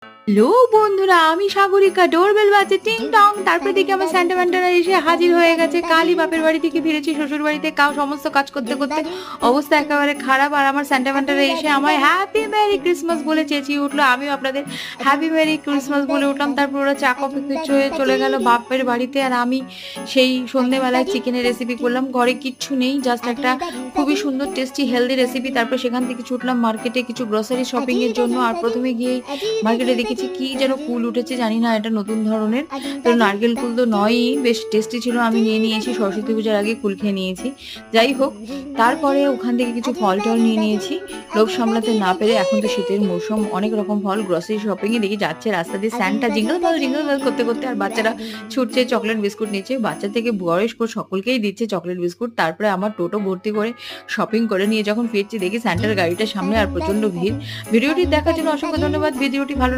Hello বন্ধুরা, আমি Sagarika. Doorbell বাজছে টিং টং। তারপরে দেখি আমার স্যান্টা ম্যান্টারা এসে হাজির হয়ে গেছে। কালই বাপের বাড়ি থেকে ফিরেছি, শ্বশুর বাড়িতে সমস্ত কাজ করতে করতে অবস্থা একেবারে খারাপ। আর আমার স্যান্টা ম্যান্টারা এসে আমায় হ্যাপি মেরি ক্রিসমাস বলে চেঁচিয়ে উঠলো। আমিও আপনাদের হ্যাপি মেরি ক্রিসমাস বলে উঠলাম। তারপর ওরা চা কফি হয়ে চলে গেল বাপের বাড়িতে। আর আমি সেই সন্ধেবেলায় চিকেনের রেসিপি করলাম। ঘরে কিচ্ছু নেই, জাস্ট একটা খুবই সুন্দর টেস্টি হেলদি রেসিপি। তারপর সেখান থেকে ছুটলাম মার্কেটে কিছু গ্রোসারি শপিং এর জন্য। আর প্রথমে গিয়ে মার্কেটে দেখেছি কি যেন কুল উঠেছে, জানি না এটা নতুন ধরনের। তো নারকেল কুল তো নয়ই, বেশ টেস্টি ছিল। আমি নিয়ে নিয়েছি, সরস্বতী পূজার আগে কুল খেয়ে নিয়েছি। যাই হোক, তারপরে ওখান থেকে কিছু ফল টল নিয়ে নিয়েছি। লোভ সামলাতে না পেরে, এখন তো শীতের মৌসুম, অনেক রকম ফল। গ্রোসারি শপিং এ দেখি যাচ্ছে রাস্তা দিয়ে স্যান্টা জিঙ্গল বেল করতে করতে, আর বাচ্চারা ছুটছে, চকলেট বিস্কুট নিচ্ছে। বাচ্চা থেকে বয়স্ক সকলকেই দিচ্ছে চকলেট বিস্কুট। তারপরে আমার টোটো ভর্তি করে শপিং করে নিয়ে যখন ফিরছি, দেখি স্যান্টার গাড়িটার সামনে আর প্রচন্ড ভিড়। ভিডিওটি দেখার জন্য অসংখ্য ধন্যবাদ। ভিডিওটি ভালো